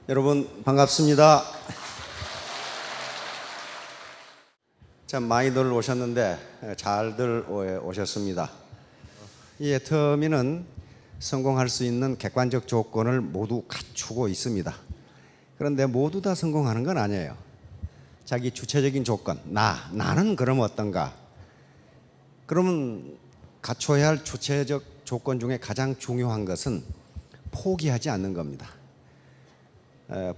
여러분 반갑습니다. 참 많이들 오셨는데 잘들 오셨습니다. 이 애터미는 성공할 수 있는 객관적 조건을 모두 갖추고 있습니다. 그런데 모두 다 성공하는 건 아니에요. 자기 주체적인 조건, 나는 그럼 어떤가? 그러면 갖춰야 할 주체적 조건 중에 가장 중요한 것은 포기하지 않는 겁니다.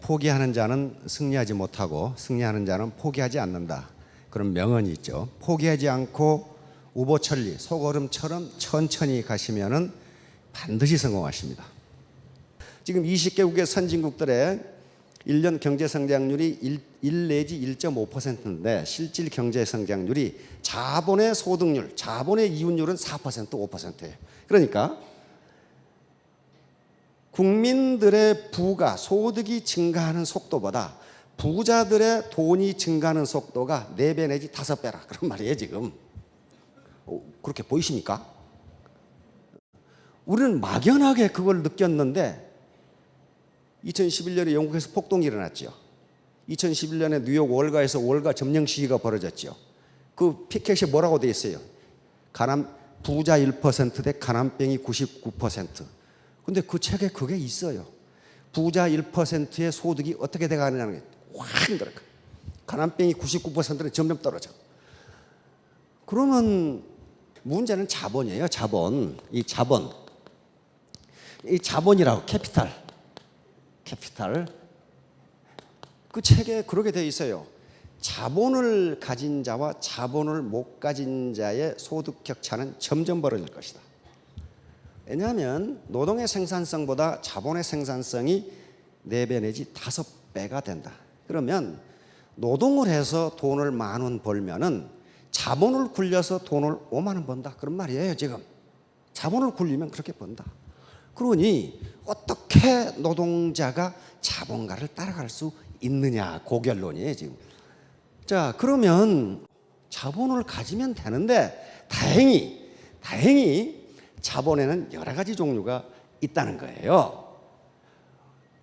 포기하는 자는 승리하지 못하고 승리하는 자는 포기하지 않는다. 그런 명언이 있죠. 포기하지 않고 우보천리, 소걸음처럼 천천히 가시면은 반드시 성공하십니다. 지금 20개국의 선진국들의 1년 경제 성장률이 1 내지 1.5%인데 실질 경제 성장률이 자본의 소득률, 자본의 이윤율은 4%, 5%예요. 그러니까 국민들의 부가, 소득이 증가하는 속도보다 부자들의 돈이 증가하는 속도가 4배 내지 5배라 그런 말이에요 지금. 그렇게 보이십니까? 우리는 막연하게 그걸 느꼈는데 2011년에 영국에서 폭동이 일어났죠. 2011년에 뉴욕 월가에서 월가 점령 시위가 벌어졌죠. 그 피켓이 뭐라고 돼 있어요? 부자 1% 대 가난뱅이 99%. 근데 그 책에 그게 있어요. 부자 1%의 소득이 어떻게 돼가느냐는 게 확 힘들어요. 가난뱅이 99%는 점점 떨어져. 그러면 문제는 자본이에요. 자본. 이 자본이라고 캐피탈. 그 책에 그렇게 되어 있어요. 자본을 가진 자와 자본을 못 가진 자의 소득 격차는 점점 벌어질 것이다. 왜냐하면 노동의 생산성보다 자본의 생산성이 4배 내지 5배가 된다. 그러면 노동을 해서 돈을 10,000원 벌면은 자본을 굴려서 돈을 50,000원 번다. 그런 말이에요 지금. 자본을 굴리면 그렇게 번다. 그러니 어떻게 노동자가 자본가를 따라갈 수 있느냐, 고결론이에요 지금. 자, 그러면 자본을 가지면 되는데 다행히 자본에는 여러 가지 종류가 있다는 거예요.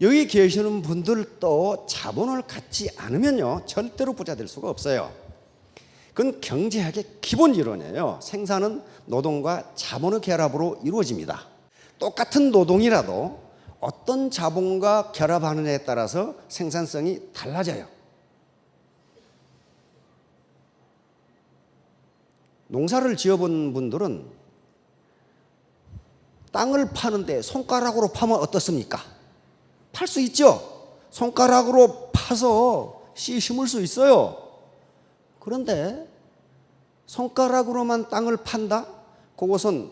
여기 계시는 분들도 자본을 갖지 않으면요 절대로 부자 될 수가 없어요. 그건 경제학의 기본 이론이에요. 생산은 노동과 자본의 결합으로 이루어집니다. 똑같은 노동이라도 어떤 자본과 결합하느냐에 따라서 생산성이 달라져요. 농사를 지어본 분들은 땅을 파는데 손가락으로 파면 어떻습니까? 팔 수 있죠. 손가락으로 파서 씨 심을 수 있어요. 그런데 손가락으로만 땅을 판다? 그것은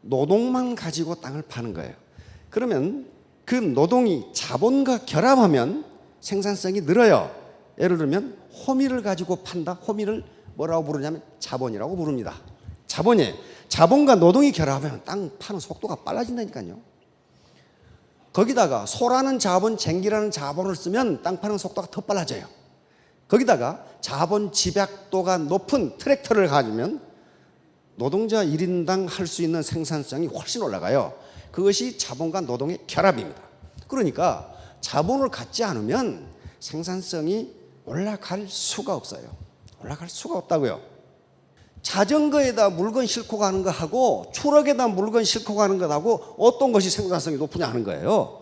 노동만 가지고 땅을 파는 거예요. 그러면 그 노동이 자본과 결합하면 생산성이 늘어요. 예를 들면 호미를 가지고 판다. 호미를 뭐라고 부르냐면 자본이라고 부릅니다. 자본이에요. 자본과 노동이 결합하면 땅 파는 속도가 빨라진다니까요. 거기다가 소라는 자본, 쟁기라는 자본을 쓰면 땅 파는 속도가 더 빨라져요. 거기다가 자본 집약도가 높은 트랙터를 가지면 노동자 1인당 할 수 있는 생산성이 훨씬 올라가요. 그것이 자본과 노동의 결합입니다. 그러니까 자본을 갖지 않으면 생산성이 올라갈 수가 없어요. 올라갈 수가 없다고요. 자전거에다 물건 싣고 가는 거하고 트럭에다 물건 싣고 가는 것하고 어떤 것이 생산성이 높으냐 하는 거예요.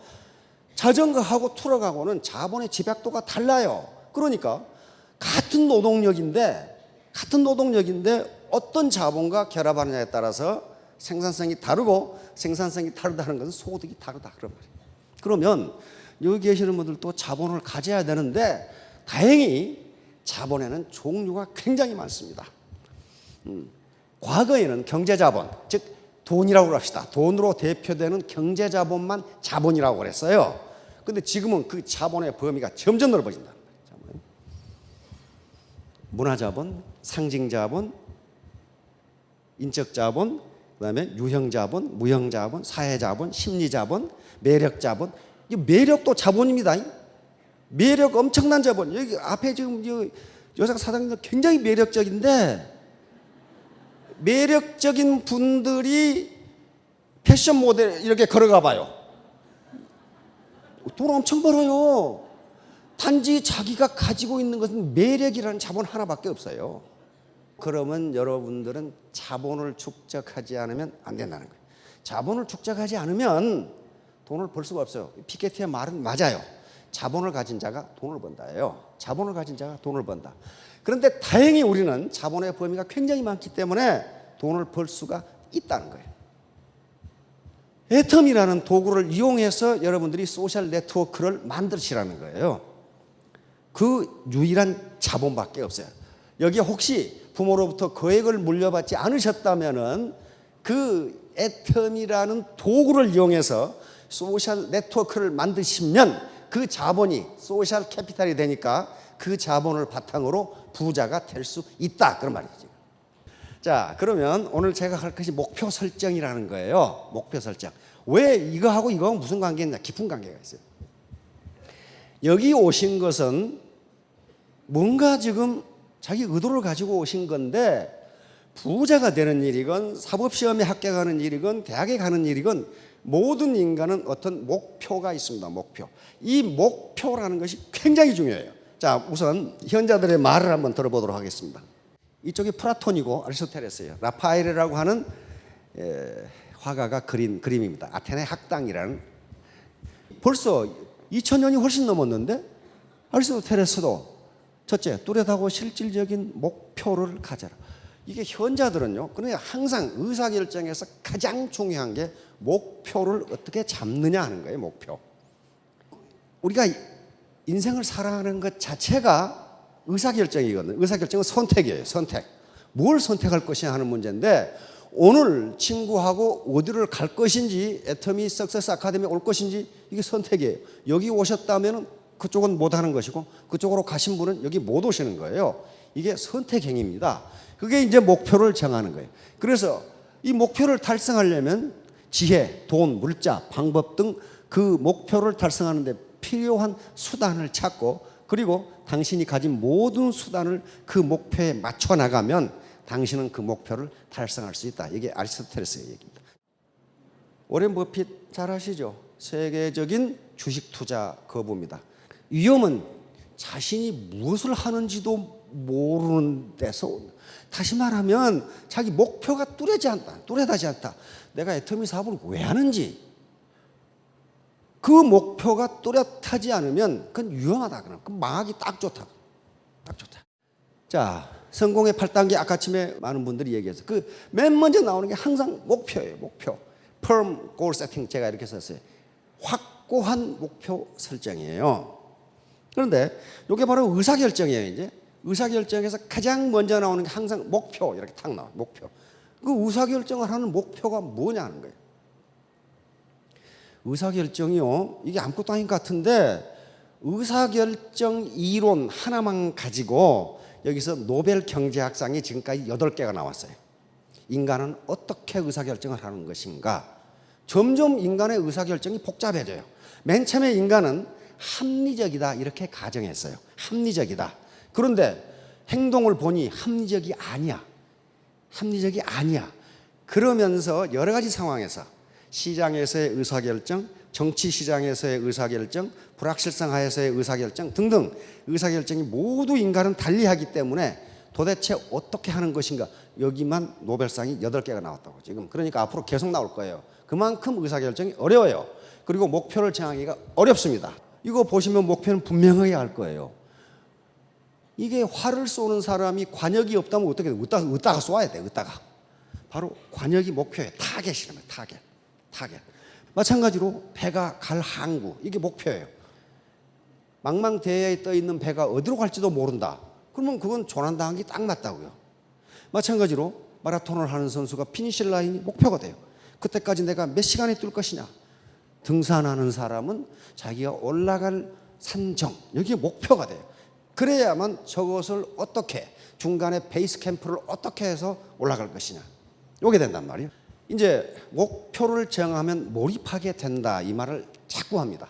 자전거하고 트럭하고는 자본의 집약도가 달라요. 그러니까 같은 노동력인데 어떤 자본과 결합하느냐에 따라서 생산성이 다르고 생산성이 다르다는 것은 소득이 다르다 그런 말이에요. 그러면 여기 계시는 분들도 자본을 가져야 되는데 다행히 자본에는 종류가 굉장히 많습니다. 과거에는 경제자본, 즉 돈이라고 합시다. 돈으로 대표되는 경제자본만 자본이라고 그랬어요. 그런데 지금은 그 자본의 범위가 점점 넓어진다. 문화자본, 상징자본, 인적자본, 그다음에 유형자본, 무형자본, 사회자본, 심리자본, 매력자본. 이 매력도 자본입니다. 매력 엄청난 자본. 여기 앞에 지금 여자 사장님들 굉장히 매력적인데 매력적인 분들이 패션 모델 이렇게 걸어가 봐요. 돈 엄청 벌어요. 단지 자기가 가지고 있는 것은 매력이라는 자본 하나밖에 없어요. 그러면 여러분들은 자본을 축적하지 않으면 안 된다는 거예요. 자본을 축적하지 않으면 돈을 벌 수가 없어요. 피케티의 말은 맞아요. 자본을 가진 자가 돈을 번다예요. 자본을 가진 자가 돈을 번다. 그런데 다행히 우리는 자본의 범위가 굉장히 많기 때문에 돈을 벌 수가 있다는 거예요. 애텀이라는 도구를 이용해서 여러분들이 소셜 네트워크를 만드시라는 거예요. 그 유일한 자본밖에 없어요. 여기 혹시 부모로부터 거액을 물려받지 않으셨다면은 그 애텀이라는 도구를 이용해서 소셜 네트워크를 만드시면 그 자본이 소셜 캐피탈이 되니까 그 자본을 바탕으로 부자가 될 수 있다. 그런 말이죠. 자, 그러면 오늘 제가 할 것이 목표 설정이라는 거예요. 목표 설정. 왜 이거하고 이거하고 무슨 관계가 있냐? 깊은 관계가 있어요. 여기 오신 것은 뭔가 지금 자기 의도를 가지고 오신 건데 부자가 되는 일이건 사법시험에 합격하는 일이건 대학에 가는 일이건 모든 인간은 어떤 목표가 있습니다. 목표. 이 목표라는 것이 굉장히 중요해요. 자, 우선 현자들의 말을 한번 들어보도록 하겠습니다. 이쪽이 플라톤이고 아리스토텔레스예요. 라파엘이라고 하는 화가가 그린 그림입니다. 아테네 학당이라는. 벌써 2000년이 훨씬 넘었는데 아리스토텔레스도 첫째, 뚜렷하고 실질적인 목표를 가져라. 이게 현자들은요, 그러니까 항상 의사결정에서 가장 중요한 게 목표를 어떻게 잡느냐 하는 거예요, 목표. 우리가 인생을 살아가는 것 자체가 의사결정이거든요. 의사결정은 선택이에요, 선택. 뭘 선택할 것이냐 하는 문제인데 오늘 친구하고 어디를 갈 것인지, 애터미 석세스 아카데미에 올 것인지 이게 선택이에요. 여기 오셨다면 그쪽은 못 하는 것이고 그쪽으로 가신 분은 여기 못 오시는 거예요. 이게 선택행위입니다. 그게 이제 목표를 정하는 거예요. 그래서 이 목표를 달성하려면 지혜, 돈, 물자, 방법 등 그 목표를 달성하는 데 필요한 수단을 찾고 그리고 당신이 가진 모든 수단을 그 목표에 맞춰 나가면 당신은 그 목표를 달성할 수 있다. 이게 아리스토텔레스의 얘기입니다. 워렌 버핏 잘 아시죠? 세계적인 주식 투자 거부입니다. 위험은 자신이 무엇을 하는지도 모르는 데서 다시 말하면 자기 목표가 뚜렷하지 않다. 내가 애터미 사업을 왜 하는지 그 목표가 뚜렷하지 않으면 그건 위험하다. 그 망하기 딱 좋다. 딱 좋다. 자, 성공의 8단계 아까쯤에 많은 분들이 얘기해서 그 맨 먼저 나오는 게 항상 목표예요. 목표. firm goal setting 제가 이렇게 썼어요. 확고한 목표 설정이에요. 그런데 이게 바로 의사결정이에요. 이제 의사결정에서 가장 먼저 나오는 게 항상 목표 이렇게 탁 나와요. 목표. 그 의사결정을 하는 목표가 뭐냐는 거예요. 의사결정이요. 이게 아무것도 아닌 것 같은데 의사결정 이론 하나만 가지고 여기서 노벨 경제학상이 지금까지 8개가 나왔어요. 인간은 어떻게 의사결정을 하는 것인가. 점점 인간의 의사결정이 복잡해져요. 맨 처음에 인간은 합리적이다 이렇게 가정했어요. 합리적이다. 그런데 행동을 보니 합리적이 아니야. 합리적이 아니야. 그러면서 여러 가지 상황에서 시장에서의 의사결정, 정치 시장에서의 의사결정, 불확실성 하에서의 의사결정 등등 의사결정이 모두 인간은 달리하기 때문에 도대체 어떻게 하는 것인가. 여기만 노벨상이 8개가 나왔다고 지금. 그러니까 앞으로 계속 나올 거예요. 그만큼 의사결정이 어려워요. 그리고 목표를 정하기가 어렵습니다. 이거 보시면 목표는 분명하게 알 거예요. 이게 활을 쏘는 사람이 관역이 없다면 어떻게 돼? 으따가 쏘아야 돼. 으따가. 바로 관역이 목표예요. 타겟이라면 타겟. 마찬가지로 배가 갈 항구. 이게 목표예요. 망망대해에 떠 있는 배가 어디로 갈지도 모른다. 그러면 그건 조난당하기 딱 맞다고요. 마찬가지로 마라톤을 하는 선수가 피니시 라인이 목표가 돼요. 그때까지 내가 몇 시간에 뛸 것이냐. 등산하는 사람은 자기가 올라갈 산정, 여기에 목표가 돼요. 그래야만 저것을 어떻게 중간에 베이스 캠프를 어떻게 해서 올라갈 것이냐. 요게 된단 말이에요. 이제 목표를 정하면 몰입하게 된다 이 말을 자꾸 합니다.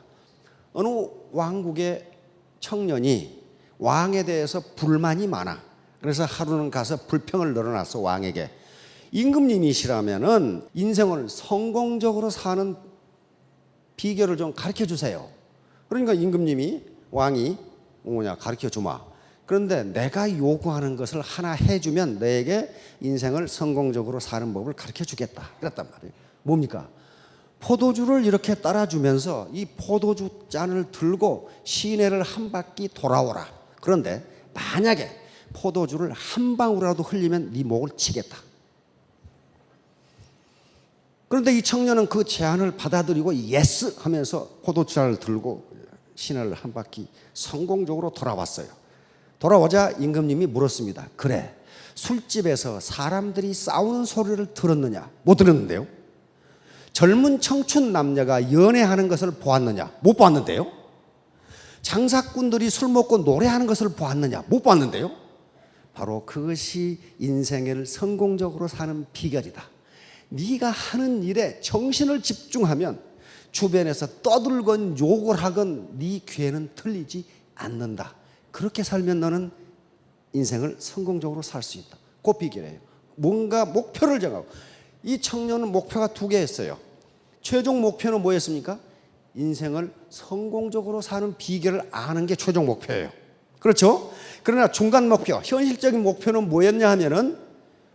어느 왕국의 청년이 왕에 대해서 불만이 많아. 그래서 하루는 가서 불평을 늘어놨어 왕에게. 임금님이시라면은 인생을 성공적으로 사는 비결을 좀 가르쳐 주세요. 그러니까 임금님이 왕이 가르쳐 주마. 그런데 내가 요구하는 것을 하나 해주면 너에게 인생을 성공적으로 사는 법을 가르쳐 주겠다. 그랬단 말이에요. 뭡니까? 포도주를 이렇게 따라주면서 이 포도주 잔을 들고 시내를 한 바퀴 돌아오라. 그런데 만약에 포도주를 한 방울이라도 흘리면 네 목을 치겠다. 그런데 이 청년은 그 제안을 받아들이고 예스 하면서 포도주잔을 들고 시내를 한 바퀴 성공적으로 돌아왔어요. 돌아오자 임금님이 물었습니다. 그래, 술집에서 사람들이 싸우는 소리를 들었느냐? 못 들었는데요. 젊은 청춘 남녀가 연애하는 것을 보았느냐? 못 보았는데요. 장사꾼들이 술 먹고 노래하는 것을 보았느냐? 못 보았는데요. 바로 그것이 인생을 성공적으로 사는 비결이다. 네가 하는 일에 정신을 집중하면 주변에서 떠들건 욕을 하건 네 귀에는 들리지 않는다. 그렇게 살면 너는 인생을 성공적으로 살 수 있다. 그 비결이에요. 뭔가 목표를 정하고. 이 청년은 목표가 2개였어요. 최종 목표는 뭐였습니까? 인생을 성공적으로 사는 비결을 아는 게 최종 목표예요. 그렇죠? 그러나 중간 목표, 현실적인 목표는 뭐였냐 하면은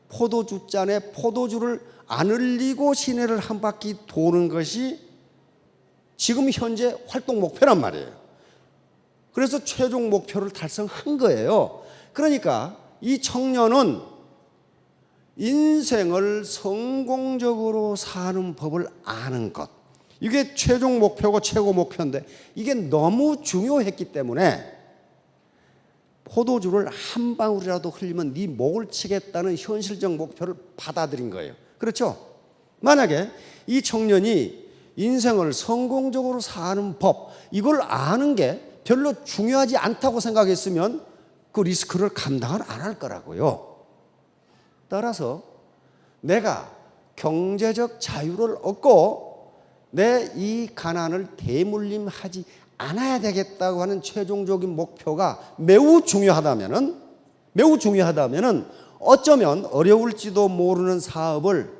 포도주 잔에 포도주를 안 흘리고 시내를 한 바퀴 도는 것이 지금 현재 활동 목표란 말이에요. 그래서 최종 목표를 달성한 거예요. 그러니까 이 청년은 인생을 성공적으로 사는 법을 아는 것, 이게 최종 목표고 최고 목표인데 이게 너무 중요했기 때문에 포도주를 한 방울이라도 흘리면 네 목을 치겠다는 현실적 목표를 받아들인 거예요. 그렇죠? 만약에 이 청년이 인생을 성공적으로 사는 법, 이걸 아는 게 별로 중요하지 않다고 생각했으면 그 리스크를 감당을 안 할 거라고요. 따라서 내가 경제적 자유를 얻고 내 이 가난을 대물림하지 않아야 되겠다고 하는 최종적인 목표가 매우 중요하다면은 어쩌면 어려울지도 모르는 사업을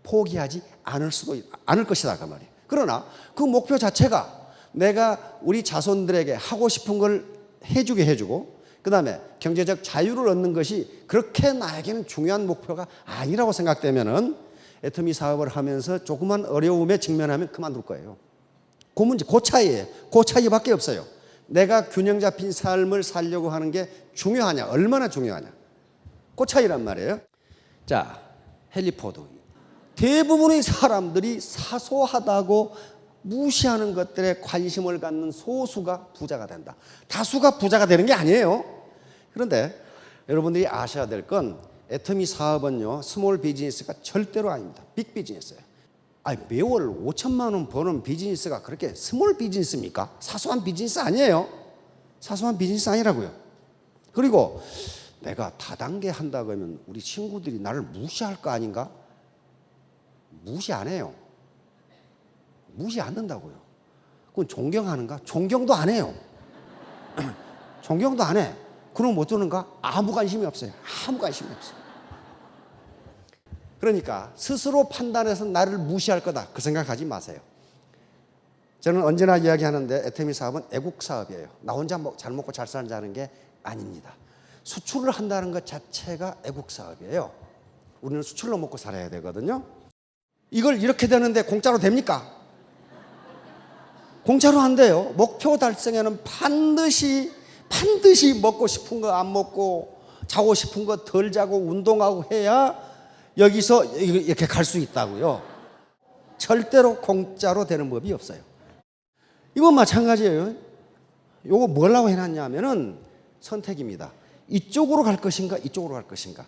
포기하지 않을 것이다 그 말이에요. 그러나 그 목표 자체가 내가 우리 자손들에게 하고 싶은 걸 해주고 그 다음에 경제적 자유를 얻는 것이 그렇게 나에게는 중요한 목표가 아니라고 생각되면은 애터미 사업을 하면서 조그만 어려움에 직면하면 그만둘 거예요. 그 문제, 그 차이예요. 그 차이밖에 없어요. 내가 균형 잡힌 삶을 살려고 하는 게 중요하냐, 얼마나 중요하냐. 그 차이란 말이에요. 자, 헨리 포드. 대부분의 사람들이 사소하다고 무시하는 것들에 관심을 갖는 소수가 부자가 된다. 다수가 부자가 되는 게 아니에요. 그런데 여러분들이 아셔야 될 건 애터미 사업은요, 스몰 비즈니스가 절대로 아닙니다. 빅 비즈니스예요. 매월 5천만 원 버는 비즈니스가 그렇게 스몰 비즈니스입니까? 사소한 비즈니스 아니에요. 사소한 비즈니스 아니라고요. 그리고 내가 다단계 한다 그러면 우리 친구들이 나를 무시할 거 아닌가? 무시 안 해요. 무시 않는다고요. 그건 존경하는가? 존경도 안 해요. 존경도 안 해. 그럼 못 두는가? 아무 관심이 없어요. 아무 관심이 없어요. 그러니까 스스로 판단해서 나를 무시할 거다 그 생각하지 마세요. 저는 언제나 이야기하는데 애터미 사업은 애국 사업이에요. 나 혼자 잘 먹고 잘 살자는 게 아닙니다. 수출을 한다는 것 자체가 애국 사업이에요. 우리는 수출로 먹고 살아야 되거든요. 이걸 이렇게 되는데 공짜로 됩니까? 공짜로 안 돼요. 목표 달성에는 반드시 먹고 싶은 거 안 먹고 자고 싶은 거 덜 자고 운동하고 해야 여기서 이렇게 갈 수 있다고요. 절대로 공짜로 되는 법이 없어요. 이건 마찬가지예요. 이거 뭐라고 해놨냐면은 선택입니다. 이쪽으로 갈 것인가 이쪽으로 갈 것인가,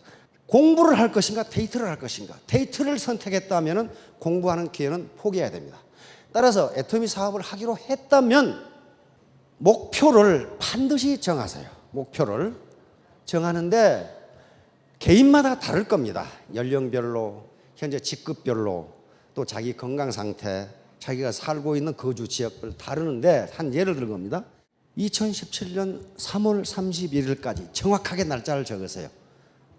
공부를 할 것인가 데이트를 할 것인가. 데이트를 선택했다면은 공부하는 기회는 포기해야 됩니다. 따라서 애터미 사업을 하기로 했다면 목표를 반드시 정하세요. 목표를 정하는데 개인마다 다를 겁니다. 연령별로, 현재 직급별로, 또 자기 건강 상태, 자기가 살고 있는 거주 지역별 다르는데 한 예를 들 겁니다. 2017년 3월 31일까지 정확하게 날짜를 적으세요.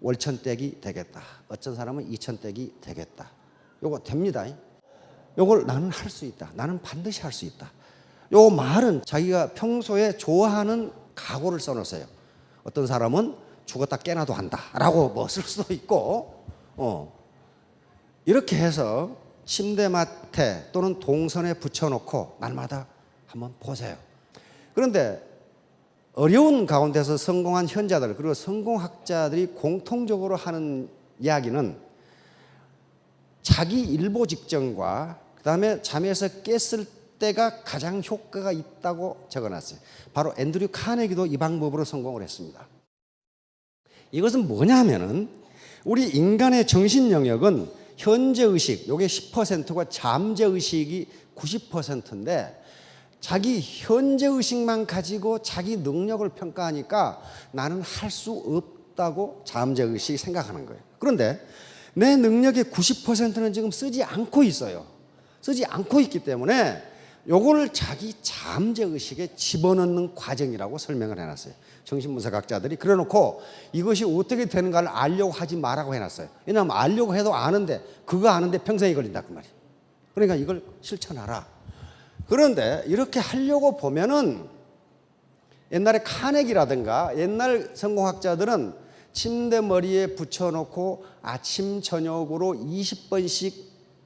월천댁이 되겠다. 어떤 사람은 이천댁이 되겠다. 요거 됩니다. 요걸 나는 할 수 있다. 나는 반드시 할 수 있다. 요 말은 자기가 평소에 좋아하는 각오를 써놓으세요. 어떤 사람은 죽었다 깨나도 한다라고 뭐 쓸 수도 있고, 이렇게 해서 침대맡에 또는 동선에 붙여놓고 날마다 한번 보세요. 그런데 어려운 가운데서 성공한 현자들 그리고 성공학자들이 공통적으로 하는 이야기는 자기 일보 직전과 그 다음에 잠에서 깼을 때가 가장 효과가 있다고 적어놨어요. 바로 앤드류 카네기도 이 방법으로 성공을 했습니다. 이것은 뭐냐 하면은 우리 인간의 정신 영역은 현재의식, 요게 10%과 잠재의식이 90%인데 자기 현재의식만 가지고 자기 능력을 평가하니까 나는 할 수 없다고 잠재의식이 생각하는 거예요. 그런데 내 능력의 90%는 지금 쓰지 않고 있어요. 쓰지 않고 있기 때문에 요거를 자기 잠재의식에 집어넣는 과정이라고 설명을 해놨어요. 정신분석학자들이. 그래놓고 이것이 어떻게 되는가를 알려고 하지 말라고 해놨어요. 왜냐하면 알려고 해도 아는데 그거 아는데 평생이 걸린다 그 말이에요. 그러니까 이걸 실천하라. 그런데 이렇게 하려고 보면은 옛날에 카네기라든가 옛날 성공학자들은 침대 머리에 붙여놓고 아침 저녁으로 20번씩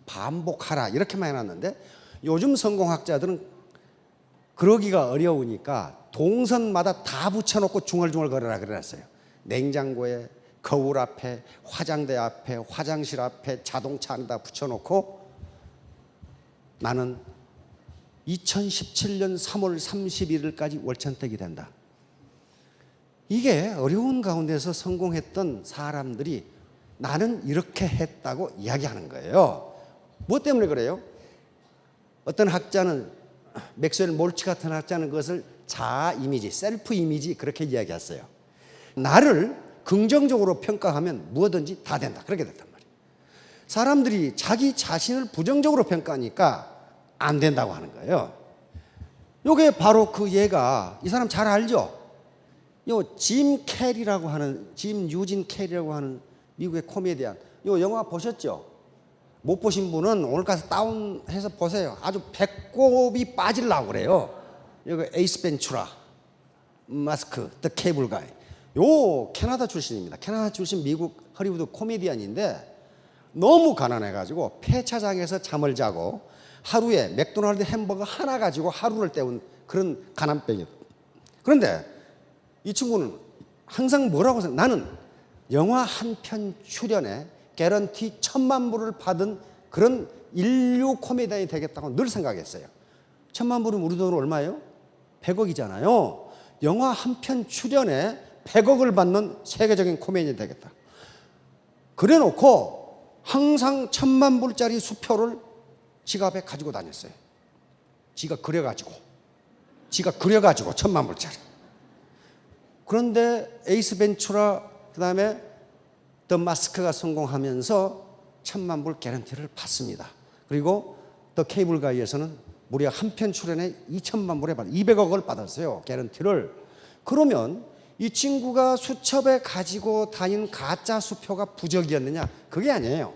반복하라 이렇게만 해놨는데 요즘 성공학자들은 그러기가 어려우니까 동선마다 다 붙여놓고 중얼중얼 거려라 그래놨어요. 냉장고에, 거울 앞에, 화장대 앞에, 화장실 앞에, 자동차 안에다 붙여놓고 나는 2017년 3월 31일까지 월천택이 된다. 이게 어려운 가운데서 성공했던 사람들이 나는 이렇게 했다고 이야기하는 거예요. 뭐 때문에 그래요? 어떤 학자는 맥스웰 몰치 같은 학자는 그것을 자아 이미지, 셀프 이미지 그렇게 이야기했어요. 나를 긍정적으로 평가하면 무엇든지 다 된다. 그렇게 됐단 말이에요. 사람들이 자기 자신을 부정적으로 평가하니까 안 된다고 하는 거예요. 이게 바로 그 예가 이 사람 잘 알죠? 요 짐 캐리라고 하는 짐 유진 캐리라고 하는 미국의 코미디언. 요 영화 보셨죠? 못 보신 분은 오늘 가서 다운해서 보세요. 아주 배꼽이 빠지려고 그래요. 여기 에이스 벤츄라, 마스크, 더 케이블 가이. 요 캐나다 출신입니다. 캐나다 출신 미국 허리우드 코미디언인데 너무 가난해가지고 폐차장에서 잠을 자고 하루에 맥도날드 햄버거 하나 가지고 하루를 때운 그런 가난병이에요. 그런데 이 친구는 항상 뭐라고 생각해? 나는 영화 한 편 출연에 개런티 1,000만 불을 받은 그런 인류 코미디언이 되겠다고 늘 생각했어요. 1,000만 불은 우리 돈으로 얼마예요? 100억이잖아요. 영화 한 편 출연에 100억을 받는 세계적인 코미디언이 되겠다. 그래 놓고 항상 1,000만 불짜리 수표를 지갑에 가지고 다녔어요. 지가 그려가지고 1,000만 불짜리. 그런데 에이스 벤츄라 그 다음에 더 마스크가 성공하면서 1,000만 불 개런티를 받습니다. 그리고 더 케이블 가이에서는 무려 한 편 출연에 2,000만 불에 200억을 받았어요. 개런티를. 그러면 이 친구가 수첩에 가지고 다닌 가짜 수표가 부적이었느냐? 그게 아니에요.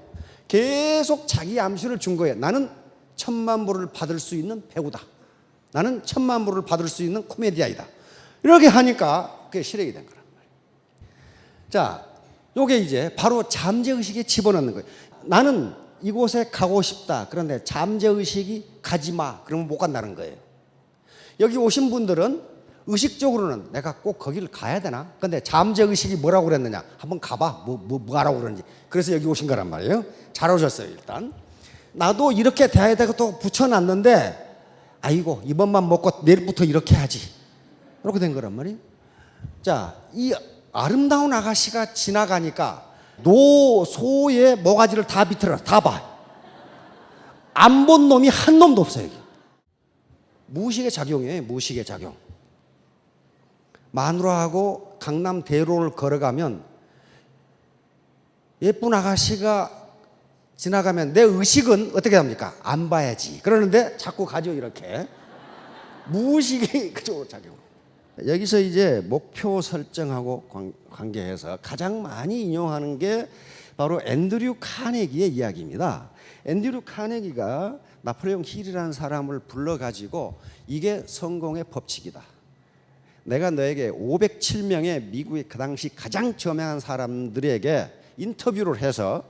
계속 자기 암시를 준 거예요. 나는 1,000만 불을 받을 수 있는 배우다. 나는 1,000만 불을 받을 수 있는 코미디아이다. 이렇게 하니까 그게 실행이 된 거란 말이에요. 자, 요게 이제 바로 잠재의식에 집어넣는 거예요. 나는 이곳에 가고 싶다. 그런데 잠재의식이 가지 마. 그러면 못 간다는 거예요. 여기 오신 분들은 의식적으로는 내가 꼭 거기를 가야 되나? 근데 잠재의식이 뭐라고 그랬느냐? 한번 가봐. 뭐 하라고 그러는지. 그래서 여기 오신 거란 말이에요. 잘 오셨어요, 일단. 나도 이렇게 돼야 되고 또 붙여놨는데, 아이고, 이번만 먹고 내일부터 이렇게 하지. 이렇게 된 거란 말이에요. 자, 이 아름다운 아가씨가 지나가니까 노소의 모가지를 다 비틀어. 다 봐. 안 본 놈이 한 놈도 없어요, 여기. 무의식의 작용이에요, 무의식의 작용. 마누라하고 강남 대로를 걸어가면 예쁜 아가씨가 지나가면 내 의식은 어떻게 합니까? 안 봐야지. 그러는데 자꾸 가죠, 이렇게. 무의식이 그쪽으로 작용. 여기서 이제 목표 설정하고 관계해서 가장 많이 인용하는 게 바로 앤드류 카네기의 이야기입니다. 앤드류 카네기가 나폴레옹 힐이라는 사람을 불러가지고 이게 성공의 법칙이다. 내가 너에게 507명의 미국의 그 당시 가장 저명한 사람들에게 인터뷰를 해서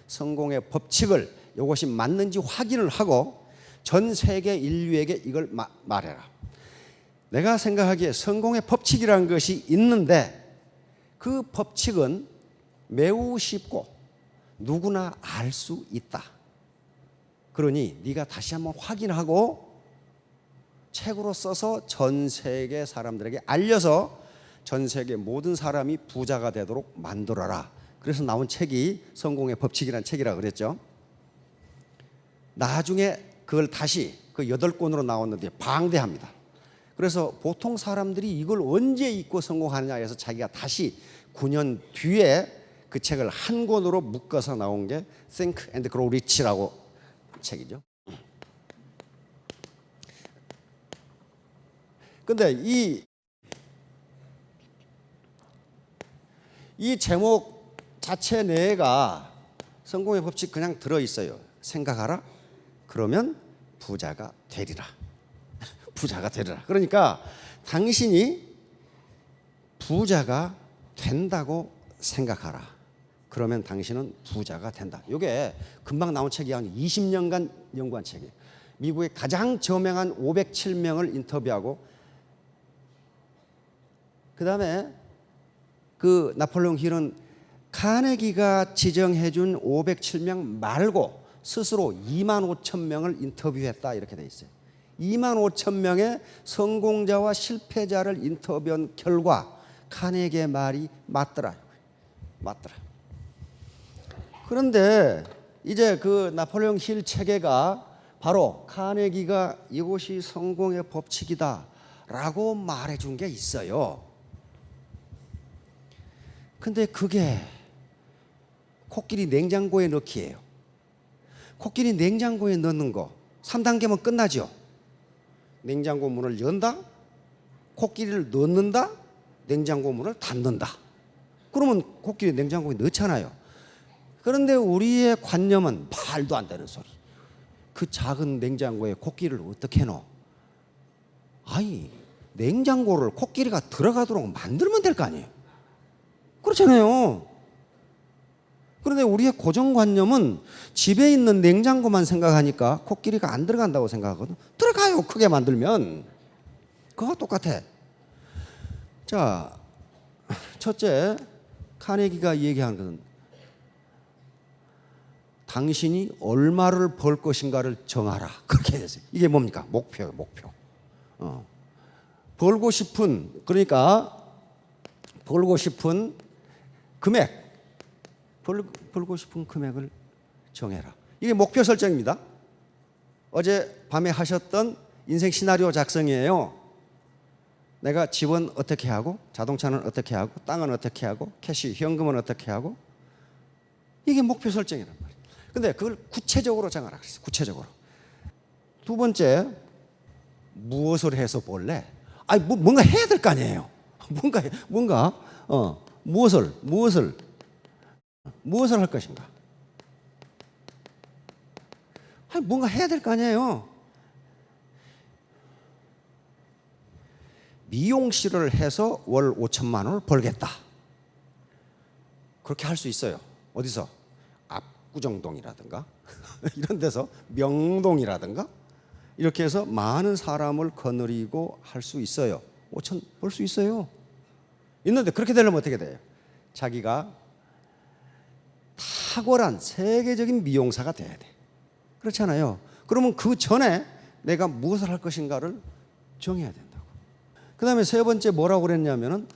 성공의 법칙을 이것이 맞는지 확인을 하고 전 세계 인류에게 이걸 말해라. 내가 생각하기에 성공의 법칙이라는 것이 있는데 그 법칙은 매우 쉽고 누구나 알 수 있다. 그러니 네가 다시 한번 확인하고 책으로 써서 전 세계 사람들에게 알려서 전 세계 모든 사람이 부자가 되도록 만들어라. 그래서 나온 책이 성공의 법칙이라는 책이라고 그랬죠. 나중에 그걸 다시 그 8권으로 나왔는데 방대합니다. 그래서 보통 사람들이 이걸 언제 읽고 성공하느냐 해서 자기가 다시 9년 뒤에 그 책을 한 권으로 묶어서 나온 게 Think and Grow Rich라고 책이죠. 근데 이 제목 자체 내가 성공의 법칙 그냥 들어있어요. 생각하라. 그러면 부자가 되리라. 부자가 되리라. 그러니까 당신이 부자가 된다고 생각하라. 그러면 당신은 부자가 된다. 이게 금방 나온 책이 아니고 20년간 연구한 책이에요. 미국의 가장 저명한 507명을 인터뷰하고 그 다음에 그 나폴레옹 힐은 카네기가 지정해준 507명 말고 스스로 2만 5천 명을 인터뷰했다 이렇게 돼 있어요. 2만 5천 명의 성공자와 실패자를 인터뷰한 결과 카네기의 말이 맞더라. 그런데 이제 그 나폴레옹 힐 체계가 바로 카네기가 이것이 성공의 법칙이다라고 말해준 게 있어요. 근데 그게 코끼리 냉장고에 넣기예요. 코끼리 냉장고에 넣는 거 3단계면 끝나죠. 냉장고 문을 연다, 코끼리를 넣는다, 냉장고 문을 닫는다. 그러면 코끼리 냉장고에 넣잖아요. 그런데 우리의 관념은 말도 안 되는 소리. 그 작은 냉장고에 코끼리를 어떻게 넣어? 아니, 냉장고를 코끼리가 들어가도록 만들면 될 거 아니에요. 그렇잖아요. 그런데 우리의 고정관념은 집에 있는 냉장고만 생각하니까 코끼리가 안 들어간다고 생각하거든. 들어가요. 크게 만들면. 그거와 똑같아. 자, 첫째, 카네기가 얘기한 것은 당신이 얼마를 벌 것인가를 정하라. 그렇게 됐어요. 이게 뭡니까? 목표예요, 목표. 벌고 싶은, 그러니까 벌고 싶은 금액, 벌고 싶은 금액을 정해라. 이게 목표 설정입니다. 어제 밤에 하셨던 인생 시나리오 작성이에요. 내가 집은 어떻게 하고, 자동차는 어떻게 하고, 땅은 어떻게 하고, 캐시, 현금은 어떻게 하고, 이게 목표 설정이란 말이에요. 근데 그걸 구체적으로 정하라 그랬어요. 구체적으로. 두 번째, 무엇을 해서 볼래? 아니, 뭔가 해야 될 거 아니에요. 무엇을 할 것인가? 아니, 뭔가 해야 될 거 아니에요. 미용실을 해서 월 5천만 원을 벌겠다. 그렇게 할 수 있어요. 어디서? 압구정동이라든가 이런 데서, 명동이라든가 이렇게 해서 많은 사람을 거느리고 할 수 있어요. 5천 벌 수 있어요. 있는데 그렇게 되려면 어떻게 돼요? 자기가 탁월한 세계적인 미용사가 돼야 돼. 그렇잖아요. 그러면 그 전에 내가 무엇을 할 것인가를 정해야 된다고. 그 다음에 세 번째 뭐라고 그랬냐면은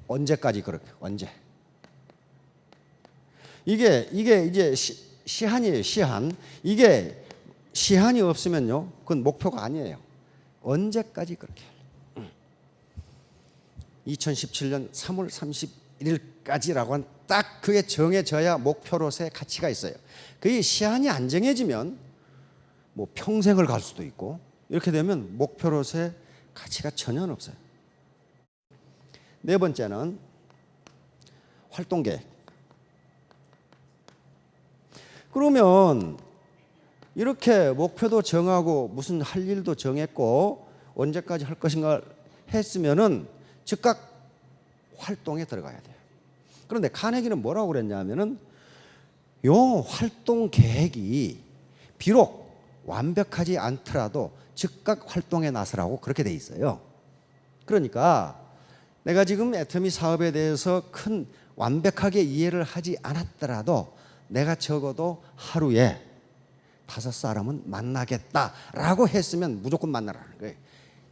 언제까지 그렇게, 언제. 이게 이제 시한이에요, 시한. 이게 시한이 없으면요, 그건 목표가 아니에요. 언제까지 그렇게 할래? 2017년 3월 31일까지라고 한 딱 그게 정해져야 목표로서의 가치가 있어요. 그게 시한이 안 정해지면 뭐 평생을 갈 수도 있고, 이렇게 되면 목표로서의 가치가 전혀 없어요. 네 번째는 활동 계획. 그러면 이렇게 목표도 정하고 무슨 할 일도 정했고 언제까지 할 것인가 했으면은 즉각 활동에 들어가야 돼요. 그런데 카네기는 뭐라고 그랬냐면은 요 활동 계획이 비록 완벽하지 않더라도 즉각 활동에 나서라고 그렇게 돼 있어요. 그러니까 내가 지금 애터미 사업에 대해서 큰 완벽하게 이해를 하지 않았더라도 내가 적어도 하루에 5사람은 만나겠다라고 했으면 무조건 만나라는 거예요.